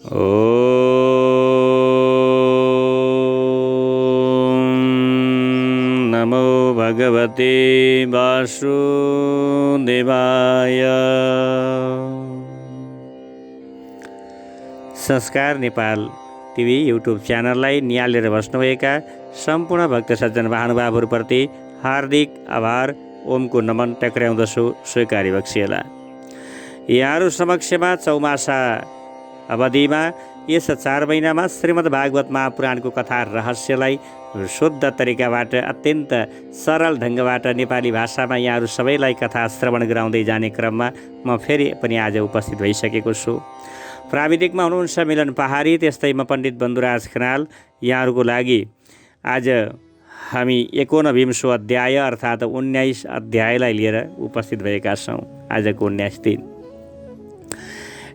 नमो भगवते वासुदेवाय। संस्कार नेपाल टिभी युट्युब च्यानललाई निहालेर बस्नुभएका सम्पूर्ण भक्त सज्जन महानुभावहरूप्रति हार्दिक आभार, ओमको नमन टक्र्याउँदछु, स्वीकारी बक्सिएला। यहाँहरू समक्षमा चौमासा अवधिमा यस 4 महिनामा श्रीमद् भागवत महापुराणको कथा रहस्यलाई शुद्ध तरिकाबाट अत्यन्त सरल ढङ्गबाट नेपाली भाषामा यहाँहरू सबैलाई कथा श्रवण गराउँदै जाने क्रममा म फेरि पनि आज उपस्थित भइसकेको छु। प्राविधिकमा हुनुहुन्छ मिलन पहाडी, त्यस्तै म पण्डित बन्धुराज खनाल। यहाँहरूको लागि आज हामी 49औं अध्याय अर्थात् 19 अध्यायलाई लिएर उपस्थित भएका छौँ। आजको 19 दिन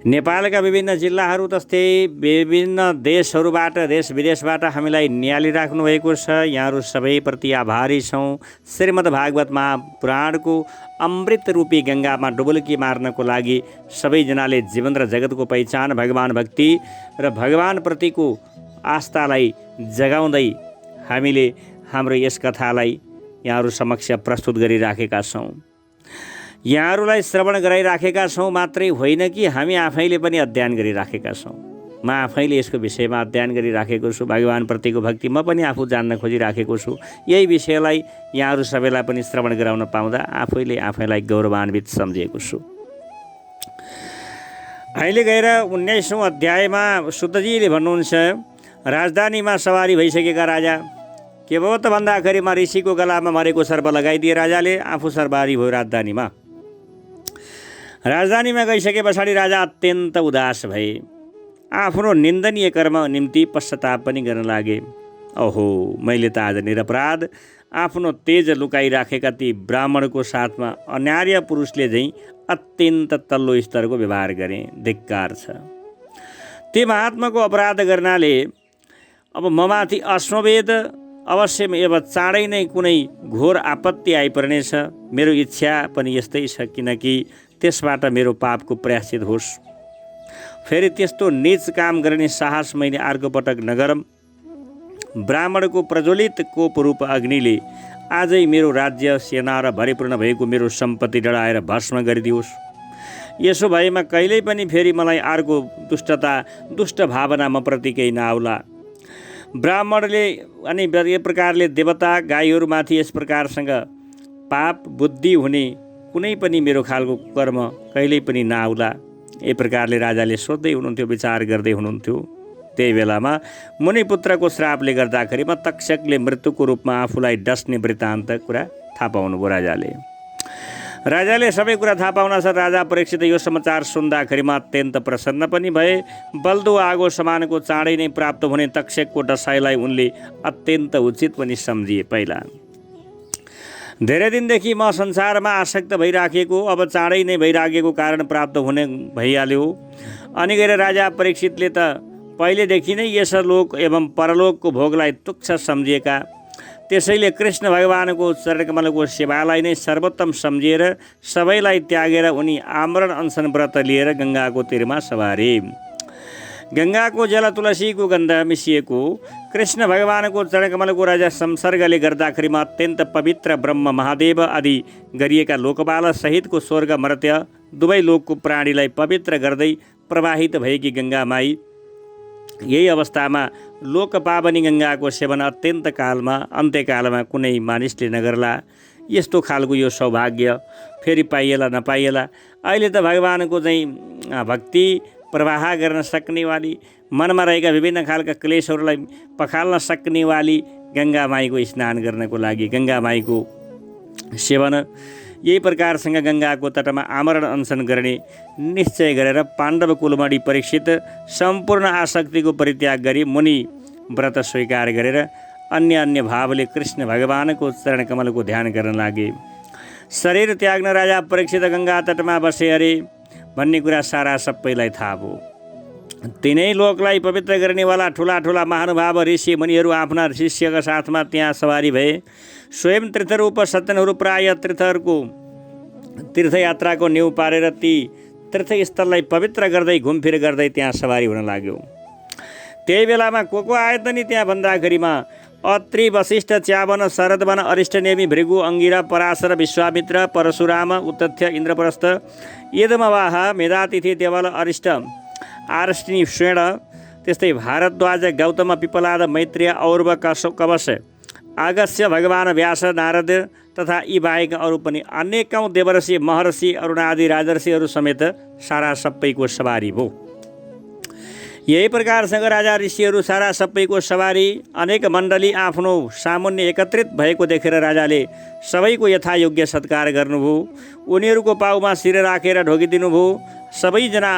नेपालका विभिन्न जिल्लाहरू तस्तै विभिन्न देशहरूबाट देश विदेशबाट हामीलाई निहालिराख्नु भएको छ। यहाँहरू सबैप्रति आभारी छौँ। श्रीमद् भागवत महापुराणको अमृत रूपी गङ्गामा डुबुल्की मार्नको लागि सबैजनाले जीवन र जगतको पहिचान, भगवान भक्ति र भगवानप्रतिको आस्थालाई जगाउँदै हामीले हाम्रो यस कथालाई यहाँहरू समक्ष प्रस्तुत गरिराखेका छौँ। यहाँहरूलाई श्रवण गराइराखेका छौँ मात्रै होइन कि हामी आफैले पनि अध्ययन गरिराखेका छौँ। म आफैले यसको विषयमा अध्ययन गरिराखेको छु। भगवानप्रतिको भक्ति म पनि आफू जान्न खोजिराखेको छु। यही विषयलाई यहाँहरू सबैलाई पनि श्रवण गराउन पाउँदा आफैले आफैलाई गौरवान्वित सम्झिएको छु। अहिले गएर 19औं अध्यायमा शुद्धजीले भन्नुहुन्छ, राजधानीमा सवारी भइसकेका राजा के भयो त भन्दाखेरिमा ऋषिको गलामा मरेको सर्प लगाइदिए राजाले आफू सरबारी भयो राजधानीमा। राजधानीमा गइसके पछाडि राजा अत्यन्त उदास भए। आफ्नो निन्दनीय कर्म निम्ति पश्चाताप पनि गर्न लागे। ओहो, मैले त आज निरपराध आफ्नो तेज लुकाइराखेका ती ब्राह्मणको साथमा अनार्य पुरुषले झैँ अत्यन्त तल्लो स्तरको व्यवहार गरेँ। धिक्कार छ। ती महात्माको अपराध गर्नाले अब ममाथि अश्वमेध अवश्य अब चाँडै नै कुनै घोर आपत्ति आइपर्नेछ। मेरो इच्छा पनि यस्तै छ, किनकि त्यसबाट मेरो पापको प्रायश्चित होस्। फेरि त्यस्तो नीच काम गर्ने साहस मैले अर्को पटक नगरौँ। ब्राह्मणको प्रज्वलित कोप रूप अग्निले आजै मेरो राज्य सेना र भरिपूर्ण भएको मेरो सम्पत्ति डढाएर भस्म गरिदियोस्। यसो भएमा कहिल्यै पनि फेरि मलाई अर्को दुष्ट भावना म प्रति केही नआउला। ब्राह्मणले अनि यो प्रकारले देवता गाईहरूमाथि यस प्रकारसँग पाप बुद्धि हुने कुनै पनि मेरो खालको कर्म कहिल्यै पनि नआउला। यही प्रकारले राजाले सोच्दै हुनुहुन्थ्यो, विचार गर्दै हुनुहुन्थ्यो। त्यही बेलामा मुनिपुत्रको श्रापले गर्दाखेरि तक्षकले मृत्युको रूपमा आफूलाई डस्ने वृत्तान्त कुरा थाहा पाउनुभयो राजाले सबै कुरा थाहा पाउनासाथ राजा परीक्षित यो समाचार सुन्दाखेरिमा अत्यन्त प्रसन्न पनि भए। बल्दो आगो समानको चाँडै नै प्राप्त हुने तक्षकको दशाईलाई उनले अत्यन्त उचित पनि सम्झिए। पहिला धेरै दिनदेखि म संसारमा आसक्त भइराखेको, अब चाँडै नै भइराखेको कारण प्राप्त हुने भइहाल्यो। अनि गएर राजा परीक्षितले त पहिलेदेखि नै यस लोक एवं परलोकको भोगलाई तुच्छ सम्झिएका, त्यसैले कृष्ण भगवानको चरणकमलको सेवालाई नै सर्वोत्तम सम्झिएर सबैलाई त्यागेर उनी आमरण अनसन व्रत लिएर गङ्गाको तीरमा सवारे। गङ्गाको जल तुलसीको गन्ध मिसिएको कृष्ण भगवानको चरणकमलको राजा संसर्गले गर्दाखेरिमा अत्यन्त पवित्र ब्रह्म महादेव आदि गरिएका लोकपाल सहितको स्वर्ग मर्त्य दुवै लोकको प्राणीलाई पवित्र गर्दै प्रवाहित भएकी गङ्गामाई यही अवस्थामा लोकपावनी गङ्गाको सेवन अत्यन्त कालमा अन्त्यकालमा कुनै मानिसले नगर्ला। यस्तो खालको यो सौभाग्य फेरि पाइएला नपाइएला। अहिले त भगवानको चाहिँ भक्ति प्रवाह गर्न सक्नेवाली, मनमा रहेका विभिन्न खालका क्लेशहरूलाई पखाल्न सक्नेवाली गङ्गामाईको स्नान गर्नको लागि गङ्गामाईको सेवन, यही प्रकारसँग गङ्गाको तटमा आमरण अनसन गर्ने निश्चय गरेर पाण्डव कुलमणि परीक्षित सम्पूर्ण आसक्तिको परित्याग गरी मुनि व्रत स्वीकार गरेर अन्य भावले कृष्ण भगवानको चरणकमलको ध्यान गर्न लागे। शरीर त्याग्न राजा परीक्षित गङ्गा तटमा बसे अरे भन्ने कुरा सारा सबैलाई थाहा भयो। तिनै लोकलाई पवित्र गर्नेवाला ठुला ठुला महानुभाव ऋषि मुनिहरू आफ्ना शिष्यका साथमा त्यहाँ सवारी भए। स्वयं तीर्थरूप सज्जनहरू प्राय तीर्थयात्राको न्यु पारेर ती तीर्थस्थललाई पवित्र गर्दै घुमफिर गर्दै त्यहाँ सवारी हुन लाग्यो। त्यही बेलामा को आयो त नि त्यहाँ भन्दाखेरिमा अत्रि, वशिष्ठ, च्यावन, शरदवन, अरिष्टनेमि, भृगु, अंगिरा, पराशर, विश्वामित्र, परशुराम, उतथ्य, इन्द्रप्रस्थ, यदमवाह, मेधातिथि, देवल, अरिष्ट, आरष्टिनी, श्वेण, त्यस्तै भारद्वाज, गौतम, पिपलाद, मैत्रेय, और्व, कवश, अगस्त्य, भगवान व्यास, नारद तथा यी बाहेक अरू पनि अनेकौँ देवर्षि, महर्षि, अरुणादि राजर्षिहरू समेत सारा सबैको सवारी भयो। यही प्रकारसँग राजा ऋषिहरू सारा सबैको सवारी अनेक मण्डली आफ्नो सामुन्ने एकत्रित भएको देखेर राजाले सबैको यथायोग्य सत्कार गर्नुभयो। उनीहरूको पाउमा शिर राखेर ढोगिदिनु भयो। सबैजना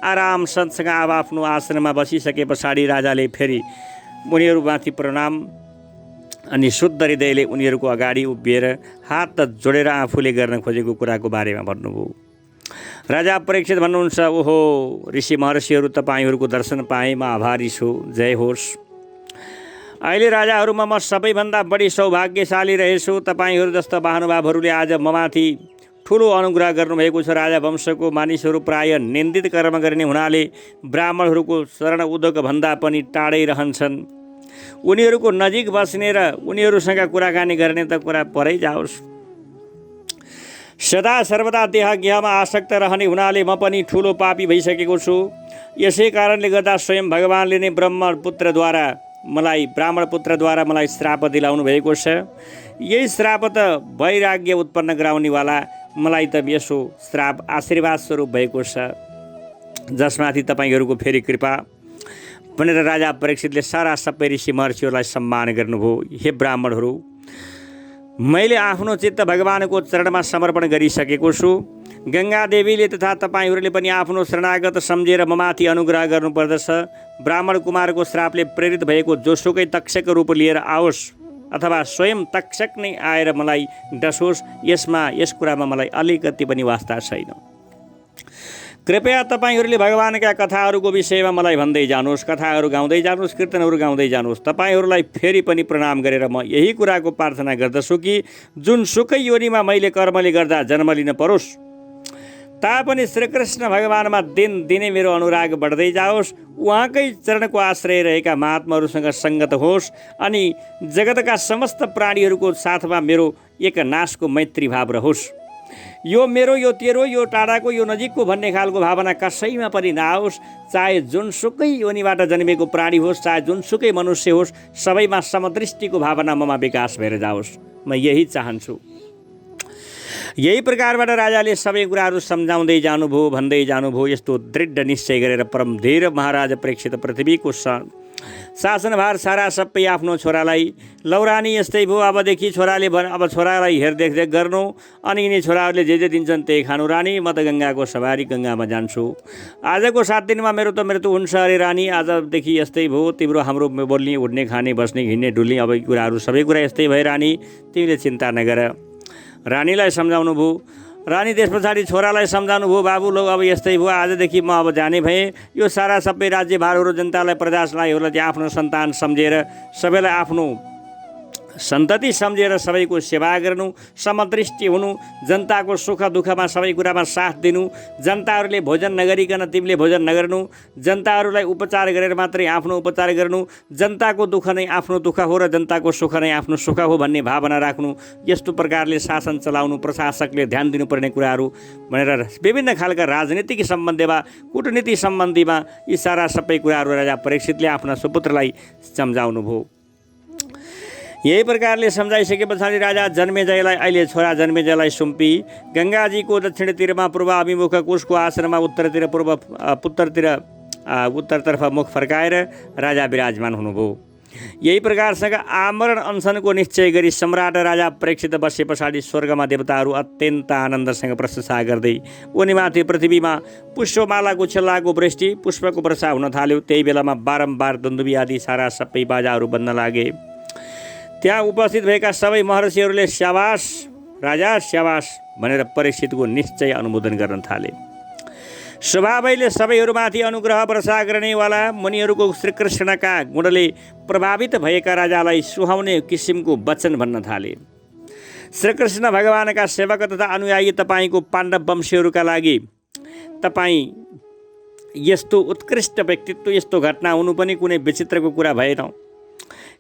आरामसँग अब आफ्नो आसनमा बसिसके पछाडि राजाले फेरि उनीहरूमाथि प्रणाम अनि शुद्ध हृदयले उनीहरूको अगाडि उभिएर हात जोडेर आफूले गर्न खोजेको कुराको बारेमा भन्नुभयो। राजा परीक्षित भन्नुहुन्छ, ओहो ऋषि महर्षिहरू, तपाईँहरूको दर्शन पाएँ, म आभारी छु, जय होस्। अहिले राजाहरूमा म सबैभन्दा बढी सौभाग्यशाली रहेछु। तपाईँहरू जस्ता महानुभावहरूले आज ममाथि ठुलो अनुग्रह गर्नुभएको छ। राजा वंशको मानिसहरू प्राय निन्दित कर्म गर्ने हुनाले ब्राह्मणहरूको शरण उद्योग भन्दा पनि टाढै रहन्छन्। उनीहरूको नजिक बस्ने र उनीहरूसँग कुराकानी गर्ने त कुरा परै जाओस्। सदा सर्वदा देहज्ञमा आसक्त रहने हुनाले म पनि ठुलो पापी भइसकेको छु। यसै कारणले गर्दा स्वयं भगवानले नै ब्राह्मण पुत्रद्वारा मलाई श्राप दिलाउनु भएको छ। यही श्राप त वैराग्य उत्पन्न गराउनेवाला, मलाई त यसो श्राप आशीर्वाद स्वरूप भएको छ, जसमाथि तपाईँहरूको फेरि कृपा भनेर राजा परीक्षितले सारा सबै ऋषि महर्षिहरूलाई सम्मान गर्नुभयो। हे ब्राह्मणहरू, मैले आफ्नो चित्त भगवानको चरणमा समर्पण गरिसकेको छु। गङ्गा देवीले तथा तपाईँहरूले पनि आफ्नो शरणागत सम्झेर ममाथि अनुग्रह गर्नुपर्दछ। ब्राह्मण कुमारको श्रापले प्रेरित भएको जोसुकै तक्षक रूप लिएर आओस् अथवा स्वयं तक्षक नै आएर मलाई डसोस्, यस कुरामा मलाई अलिकति पनि वास्ता छैन। कृपया तपाईँहरूले भगवानका कथाहरूको विषयमा मलाई भन्दै जानुहोस्, कथाहरू गाउँदै जानुहोस्, कीर्तनहरू गाउँदै जानुहोस्। तपाईँहरूलाई फेरि पनि प्रणाम गरेर म यही कुराको प्रार्थना गर्दछु कि जुनसुकै योनिमा मैले कर्मले गर्दा जन्म लिन परोस्, तापनि श्रीकृष्ण भगवानमा दिनदिनै मेरो अनुराग बढ्दै जाओस्, उहाँकै चरणको आश्रय रहेका महात्माहरूसँग सङ्गत होस् अनि जगतका समस्त प्राणीहरूको साथमा मेरो एक नाशको मैत्री भाव रहोस्। यो मेरो, यो तेरो, यो टाढाको, यो नजिकको भन्ने खालको भावना कसैमा पनि नआओस्। चाहे जुनसुकै योनिबाट जन्मेको प्राणी होस्, चाहे जुनसुकै मनुष्य होस्, सबैमा समदृष्टिको भावना ममा विकास भएर जाओस्। म यही चाहन्छु। यही प्रकारबाट राजाले सबै कुराहरू सम्झाउँदै जानुभयो, भन्दै जानुभयो। यस्तो दृढ निश्चय गरेर परमधीर महाराज परीक्षित पृथ्वीको शासनभार सारा सबै आफ्नो छोरालाई, लौरानी यस्तै भयो, अबदेखि छोराले अब छोरालाई हेरदेख गर्नु अनि यिनी छोराहरूले जे जे दिन्छन् त्यही खानु। रानी, म त गङ्गाको सवारी, गङ्गामा जान्छु। आजको 7 दिनमा मेरो त मृत्यु हुन्छ अरे रानी। आजदेखि यस्तै भयो, तिम्रो हाम्रो बोल्ने, उड्ने, खाने, बस्ने, हिँड्ने, डुल्ने अब कुराहरू सबै कुरा यस्तै भयो रानी, तिमीले चिन्ता नगर। रानीलाई सम्झाउनु भयो। रानी त्यस पछाडि छोरालाई सम्झाउनु भयो, बाबु लौ अब यस्तै भयो, आजदेखि म अब जाने भएँ। यो सारा सबै राज्यभारहरू जनतालाई, प्रजालाई चाहिँ आफ्नो सन्तान सम्झेर, सबैलाई आफ्नो सन्तति सम्झेर सबैको सेवा गर्नु, समदृष्टि हुनु, जनताको सुख दुःखमा सबै कुरामा साथ दिनु। जनताहरूले भोजन नगरिकन तिमीले भोजन नगर्नु, जनताहरूलाई उपचार गरेर मात्रै आफ्नो उपचार गर्नु। जनताको दुःख नै आफ्नो दुःख हो र जनताको सुख नै आफ्नो सुख हो भन्ने भावना राख्नु। यस्तो प्रकारले शासन चलाउनु, प्रशासकले ध्यान दिनुपर्ने कुराहरू भनेर विभिन्न खालका राजनीतिक सम्बन्धमा, कूटनीति सम्बन्धीमा यी सारा सबै कुराहरू राजा परीक्षितले आफ्ना सुपुत्रलाई सम्झाउनु भयो। यही प्रकारले सम्झाइसके पछाडि राजा जन्मेजयलाई, अहिले छोरा जन्मेजयलाई सुम्पी गङ्गाजीको दक्षिणतिरमा पूर्व अभिमुख कुशको आश्रममा उत्तरतर्फ मुख फर्काएर राजा विराजमान हुनुभयो। यही प्रकारसँग आमरण अनसनको निश्चय गरी सम्राट राजा परीक्षित बसे पछाडि स्वर्गमा देवताहरू अत्यन्त आनन्दसँग प्रशंसा गर्दै उनीमाथि पृथ्वीमा पुष्पमालाको छेल्लाको वृष्टि, पुष्पको वर्षा हुन थाल्यो। त्यही बेलामा बारम्बार दुन्दुभी आदि सारा सबै बाजाहरू बन्न लागे। त्यहाँ उपस्थित भएका सबै महर्षिहरूले स्याबास राजा स्याबास भनेर परीक्षितको निश्चय अनुमोदन गर्न थाले। स्वभावैले सबैहरूमाथि अनुग्रह वर्षा गर्नेवाला मुनिहरूको श्रीकृष्णका गुणले प्रभावित भएका राजालाई सुहाउने किसिमको वचन भन्न थाले। श्रीकृष्ण भगवानका सेवक तथा अनुयायी तपाईँको पाण्डव वंशीहरूका लागि तपाईँ यस्तो उत्कृष्ट व्यक्तित्व, यस्तो घटना हुनु पनि कुनै विचित्रको कुरा भएन,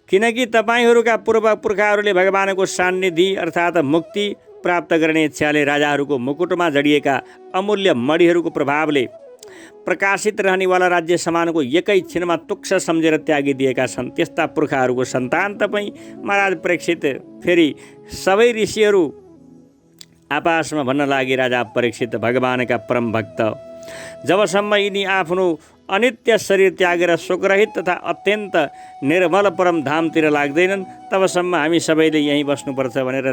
किनकि तपाईँहरूका पूर्व पुर्खाहरूले भगवानको सान्निधि अर्थात् मुक्ति प्राप्त गर्ने इच्छाले राजाहरूको मुकुटमा जडिएका अमूल्य मणिहरूको प्रभावले प्रकाशित रहनेवाला राज्य समानको एकै छिनमा तुक्ष सम्झेर त्यागिदिएका छन्। त्यस्ता पुर्खाहरूको सन्तान तपाईँ महाराज परीक्षित। फेरि सबै ऋषिहरू आपसमा भन्न लागे, राजा परीक्षित भगवानका परम भक्त, जबसम्म यिनी आफ्नो अनित्य शरीर त्यागेर शोकरहित तथा अत्यन्त निर्मल परम धामतिर लाग्दैनन्, तबसम्म हामी सबैले यहीँ बस्नुपर्छ भनेर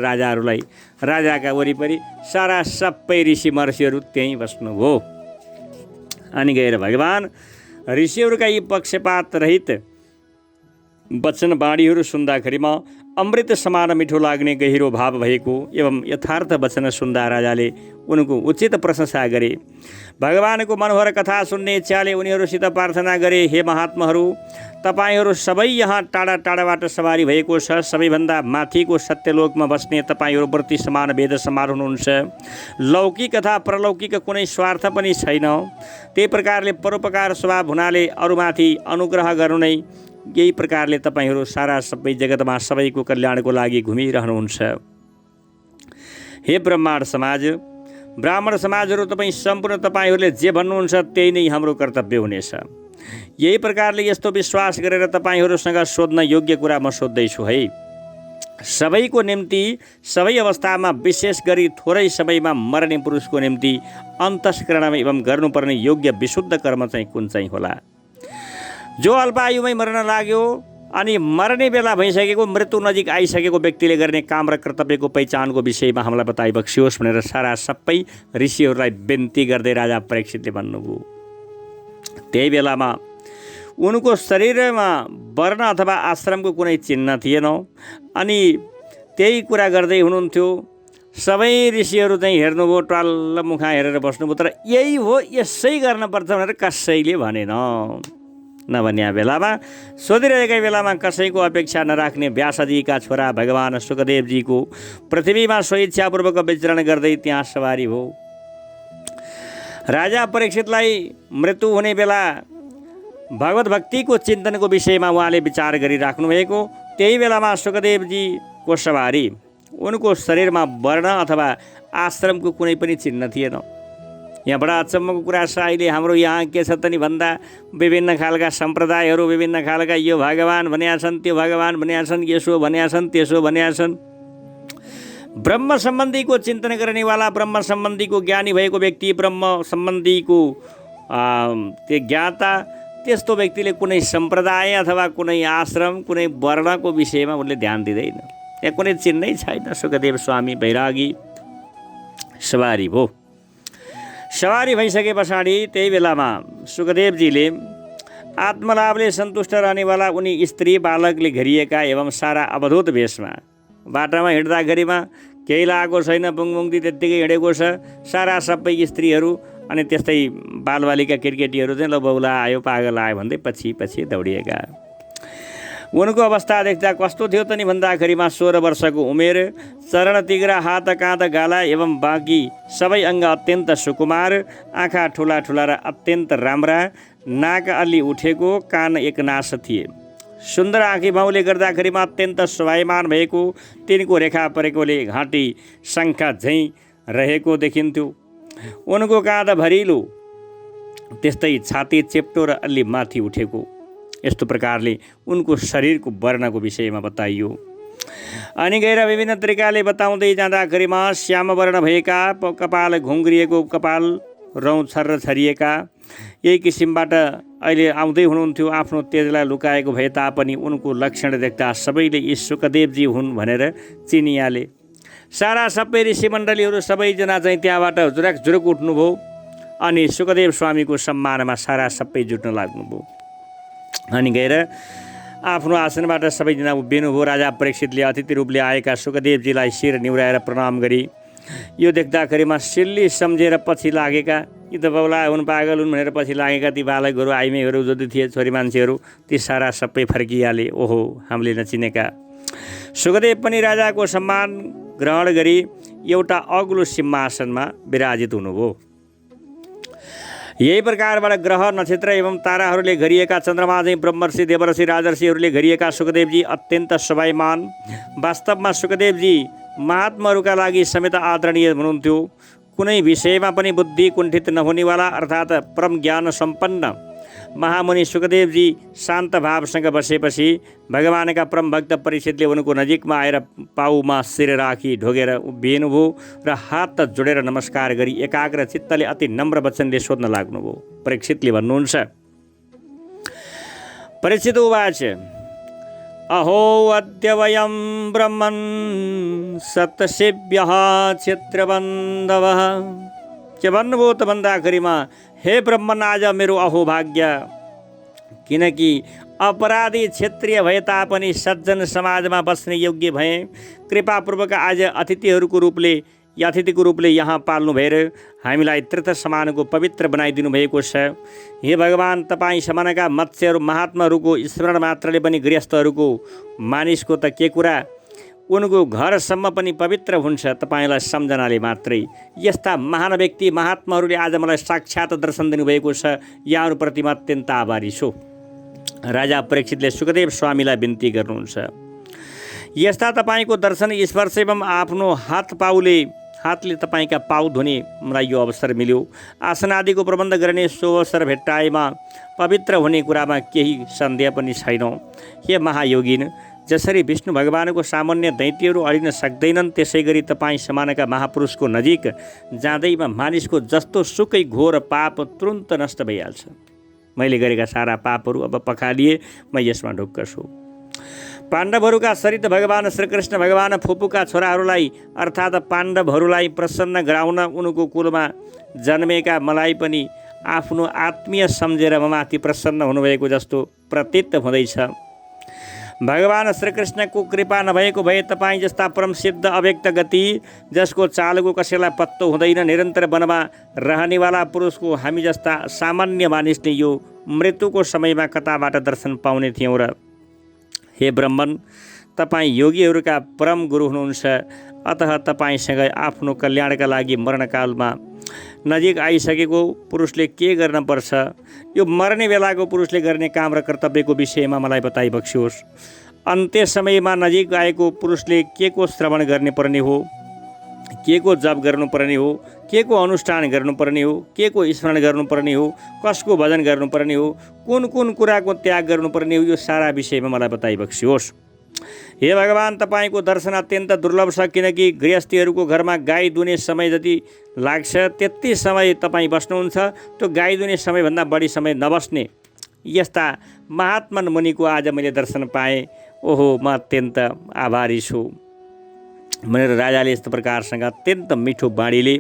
राजाका वरिपरि सारा सबै ऋषि महर्षिहरू त्यहीँ बस्नुभयो। अनि गएर भगवान ऋषिहरूका यी पक्षपात रहित वचन बाणीहरू सुन्दाखेरिमा अमृत समान मिठो लाग्ने गहिरो भाव भएको एवं यथार्थ वचन सुन्दा राजाले उनको उचित प्रशंसा गरे। भगवानको मनोहर कथा सुन्ने इच्छाले उनीहरूसित प्रार्थना गरे, हे महात्माहरू, तपाईँहरू सबै यहाँ टाढा टाढाबाट सवारी भएको छ। सबैभन्दा माथिको सत्यलोकमा बस्ने तपाईँहरू प्रति समान वेद समान हुनुहुन्छ। लौकिक तथा परलौकिक कुनै स्वार्थ पनि छैन। त्यही प्रकारले परोपकार स्वभाव हुनाले अरूमाथि अनुग्रह गर्नु नै, यही प्रकारले तपाईँहरू सारा सबै जगतमा सबैको कल्याणको लागि घुमिरहनुहुन्छ। हे ब्रह्माण्ड समाज, ब्राह्मण समाजहरू, सम्पूर्ण तपाईँहरूले जे भन्नुहुन्छ त्यही नै हाम्रो कर्तव्य हुनेछ। यही प्रकारले यस्तो विश्वास गरेर तपाईँहरूसँग सोध्न योग्य कुरा म सोध्दैछु है। सबैको निम्ति सबै अवस्थामा, विशेष गरी थोरै समयमा मर्ने पुरुषको निम्ति अन्तस्करणमा एवं गर्नुपर्ने योग्य विशुद्ध कर्म चाहिँ कुन चाहिँ होला? जो अल्पायुमै मर्न लाग्यो अनि मर्ने बेला भइसकेको, मृत्यु नजिक आइसकेको व्यक्तिले गर्ने काम र कर्तव्यको पहिचानको विषयमा हामीलाई बताइबक्सियोस् भनेर सारा सबै ऋषिहरूलाई बिन्ती गर्दै राजा परीक्षितले भन्नुभयो। त्यही बेलामा उनको शरीरमा वर्ण अथवा आश्रमको कुनै चिन्ह थिएन। अनि त्यही कुरा गर्दै हुनुहुन्थ्यो। सबै ऋषिहरू चाहिँ हेर्नुभयो, ट्वाल्ल मुखा हेरेर बस्नुभयो। तर यही हो, यसै गर्नुपर्छ भनेर कसैले भनेन। नभन्या बेलामा, सोधिरहेकै बेलामा कसैको अपेक्षा नराख्ने व्यासजीका छोरा भगवान सुखदेवजीको पृथ्वीमा स्वेच्छापूर्वक विचरण गर्दै त्यहाँ सवारी हो। राजा परीक्षितलाई मृत्यु हुने बेला भगवत भक्तिको चिन्तनको विषयमा उहाँले विचार गरिराख्नु भएको। त्यही बेलामा सुखदेवजीको सवारी, उनको शरीरमा वर्ण अथवा आश्रमको कुनै पनि चिन्ह थिएन। यहाँ बडा अचम्मको कुरा छ। अहिले हाम्रो यहाँ के छ त नि भन्दा विभिन्न खालका सम्प्रदायहरू, विभिन्न खालका यो भगवान भनेका छन्, त्यो भगवान भनेका छन्, यसो भनेका छन्, त्यसो भनेका छन्। ब्रह्म सम्बन्धीको चिन्तन गर्नेवाला, ब्रह्म सम्बन्धीको ज्ञानी भएको व्यक्ति, ब्रह्म सम्बन्धीको त्यो ज्ञाता, त्यस्तो व्यक्तिले कुनै सम्प्रदाय अथवा कुनै आश्रम, कुनै वर्णको विषयमा उनले ध्यान दिँदैन। त्यहाँ कुनै चिन्है छैन। सुखदेव स्वामी बैरागी सवारी भयो। सवारी भइसके पछाडि त्यही बेलामा सुखदेवजीले आत्मलाभले सन्तुष्ट रहनेवाला उनी स्त्री बालकले घेरिएका एवं सारा अवधूत वेशमा बाटामा हिँड्दाखेरिमा केही लागेको छैन, बुङबुङदी त्यत्तिकै हिँडेको छ। सारा सबै स्त्रीहरू अनि त्यस्तै बालबालिका केटीकेटीहरू चाहिँ ल बौला आयो, पागल आयो भन्दै पछि पछि दौडिएका। उनको अवस्था देख्दा कस्तो थियो त नि भन्दाखेरिमा 16 वर्षको उमेर, चरण तिग्रा, हात काँध गाला एवं बाँकी सबै अङ्ग अत्यन्त सुकुमार, आँखा ठुला ठुला र अत्यन्त राम्रा, नाक अलि उठेको, कान एकनास थिए। सुन्दर आँखी भाउले गर्दाखेरिमा अत्यन्त स्वाभिमान भएको, तिनको रेखा परेकोले घाँटी शङ्खा झैँ रहेको देखिन्थ्यो। उनको काँध भरिलो, त्यस्तै छाती चेप्टो र अलि माथि उठेको। यस्तो प्रकारले उनको शरीरको वर्णको विषयमा बताइयो। अनि गएर विभिन्न तरिकाले बताउँदै जाँदाखेरिमा श्याम वर्ण भएका, कपाल घुङ्ग्रिएको, कपाल रौँ छर्र छरिएका, यही किसिमबाट अहिले आउँदै हुनुहुन्थ्यो। आफ्नो तेजलाई लुकाएको भए तापनि उनको लक्षण देख्दा सबैले यी सुखदेवजी हुन् भनेर चिनिहाले। सारा सबै ऋषिमण्डलीहरू सबैजना चाहिँ त्यहाँबाट जुरुक उठ्नुभयो अनि सुखदेव स्वामीको सम्मानमा सारा सबै जुट्न लाग्नुभयो। अनि गएर आफ्नो आसनबाट सबैजना उभिनुभयो। राजा परीक्षितले अतिथि रूपले आएका सुखदेवजीलाई शिर निहुराएर प्रणाम गरी यो देख्दाखेरिमा सिल्ली सम्झेर पछि लागेका, यी त बौला हुन्, पागल हुन् भनेर पछि लागेका ती बालकहरू, आइमेहरू जति थिए, छोरी मान्छेहरू, ती सारा सबै फर्किहाले। ओहो, हामीले नचिनेका। सुखदेव पनि राजाको सम्मान ग्रहण गरी एउटा अग्लो सिंहासनमा विराजित हुनुभयो। यही प्रकारबाट ग्रह नक्षत्र एवं ताराहरूले घेरिएका चन्द्रमा चाहिँ ब्रह्मर्षि देवर्षि राजर्षिहरूले घेरिएका सुखदेवजी अत्यन्त शोभायमान। वास्तवमा सुखदेवजी महात्माहरूका लागि समेत आदरणीय हुनुहुन्थ्यो। कुनै विषयमा पनि बुद्धि कुण्ठित नहुनेवाला अर्थात् परम ज्ञान सम्पन्न महामुनि सुखदेवजी शान्त भावसँग बसेपछि भगवानका परम भक्त परीक्षितले उनको नजिकमा आएर पाउमा शिर राखी ढोगेर उभिनुभयो र हात जोडेर नमस्कार गरी एकाग्र चित्तले अति नम्र वचनले सोध्न लाग्नुभयो। परीक्षितले भन्नुहुन्छ, परीक्षित उवाच, अहो अद्य वयं ब्रह्मन् सतसेव्यः क्षेत्रबन्धवः। के भन्नुभयो त भन्दाखेरिमा, हे ब्रह्मन आज मेरो अहो भाग्य, किनकि अपराधी क्षेत्रीय भए तापनि सज्जन समाजमा बस्ने योग्य भए। कृपापूर्वक आज अतिथिको रूपले यहाँ पाल्नु भएर हामीलाई तीर्थ समानको पवित्र बनाइदिनु भएको छ। हे भगवान, तपाईँ समानका मत्स्यहरू महात्माहरूको स्मरण मात्रले पनि गृहस्थहरूको मानिसको त के कुरा, उनको घरसम्म पनि पवित्र हुन्छ तपाईँलाई सम्झनाले मात्रै। यस्ता महान व्यक्ति महात्माहरूले आज मलाई साक्षात् दर्शन दिनुभएको छ। यहाँहरूप्रति म अत्यन्त आभारी छु। राजा परीक्षितले सुखदेव स्वामीलाई बिन्ती गर्नुहुन्छ, यस्ता तपाईँको दर्शन स्पर्श एवं आफ्नो हातले तपाईँका पाउ धुने मलाई यो अवसर मिल्यो। आसन आदिको प्रबन्ध गर्ने सो अवसर भेट्टाएमा पवित्र हुने कुरामा केही सन्देह पनि छैन। हे महायोगिन, जसरी विष्णु भगवानको सामान्य दैत्यहरू अडिन सक्दैनन्, त्यसै गरी तपाईँ समानका महापुरुषको नजिक जाँदैमा मानिसको जस्तो सुकै घोर पाप तुरुन्त नष्ट भइहाल्छ। मैले गरेका सारा पापहरू अब पखालिए, म यसमा ढुक्क छु। पाण्डवहरूका सरित भगवान श्रीकृष्ण भगवान फुपूका छोराहरूलाई अर्थात् पाण्डवहरूलाई प्रसन्न गराउन उनको कुलमा जन्मेका मलाई पनि आफ्नो आत्मीय सम्झेर ममाथि प्रसन्न हुनुभएको जस्तो प्रतीत हुँदैछ। भगवान श्रीकृष्णको कृपा नभएको भए तपाईँ जस्ता परमसिद्ध अव्यक्त गति, जसको चालको कसैलाई पत्तो हुँदैन, निरन्तर वनमा रहनेवाला पुरुषको हामी जस्ता सामान्य मानिसले यो मृत्युको समयमा कताबाट दर्शन पाउने थियौँ र। हे ब्रह्मन, तपाईँ योगीहरूका परम गुरु हुनुहुन्छ, अतः तपाईँसँग आफ्नो कल्याणका लागि मरणकालमा नजिक आइसकेको पुरुषले के गर्न पर्छ, यो मर्ने बेलाको पुरुषले गर्ने काम र कर्तव्यको विषयमा मलाई बताइ बक्सियोस्। अन्त्य समयमा नजिक आएको पुरुषले के को श्रवण गर्ने पर्ने हो, के को जप गर्नुपर्ने हो, के को अनुष्ठान गर्नुपर्ने हो, के को स्मरण गर्नुपर्ने हो, कसको भजन गर्नुपर्ने हो, कुन कुन कुराको त्याग गर्नुपर्ने हो, यो सारा विषयमा मलाई बताइ बक्सियोस्। हे भगवान, तपाईँको दर्शन अत्यन्त दुर्लभ छ, किनकि गृहस्थीहरूको घरमा गाई दुने समय जति लाग्छ त्यति समय तपाईँ बस्नुहुन्छ। त्यो गाई दुने समयभन्दा बढी समय नबस्ने यस्ता महात्मन मुनिको आज मैले दर्शन पाएँ। ओहो, म अत्यन्त आभारी छु भनेर राजाले यस्तो प्रकारसँग अत्यन्त मिठो बाणीले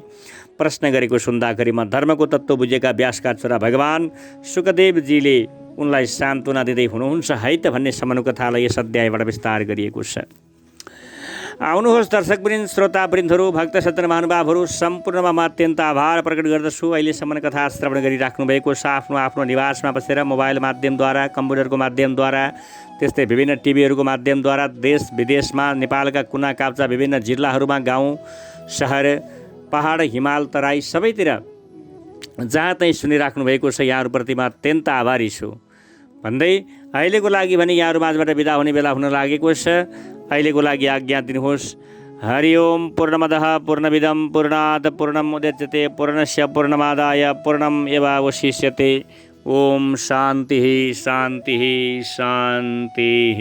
प्रश्न गरेको सुन्दाखेरिमा धर्मको तत्त्व बुझेका व्यासका छोरा भगवान सुखदेवजीले उनलाई सान्त्वना दिँदै हुनुहुन्छ है त भन्ने सम्मको कथालाई यस अध्यायबाट विस्तार गरिएको छ। आउनुहोस् दर्शकवृन्द, श्रोतावृन्दहरू, भक्त सज्जन महानुभावहरू, सम्पूर्णमा म अत्यन्त आभार प्रकट गर्दछु। अहिलेसम्म कथा श्रवण गरिराख्नु भएको छ। आफ्नो निवासमा बसेर मोबाइल माध्यमद्वारा, कम्प्युटरको माध्यमद्वारा, त्यस्तै विभिन्न टिभीहरूको माध्यमद्वारा देश विदेशमा, नेपालका कुना काप्चा विभिन्न जिल्लाहरूमा, गाउँ सहर पहाड हिमाल तराई सबैतिर जहाँ तहीँ सुनिराख्नु भएको छ। यहाँहरूप्रति म अत्यन्त आभारी छु भन्दै अहिलेको लागि भने यहाँहरू माझबाट बिदा हुने बेला हुन लागेको छ। अहिलेको लागि आज्ञा दिनुहोस्। हरि ओम। पूर्णमदः पूर्णमिदं पूर्णात् पूर्णमुदच्यते पूर्णस्य पूर्णमादाय पूर्णमेवावशिष्यते। ओम शान्तिः शान्तिः शान्तिः।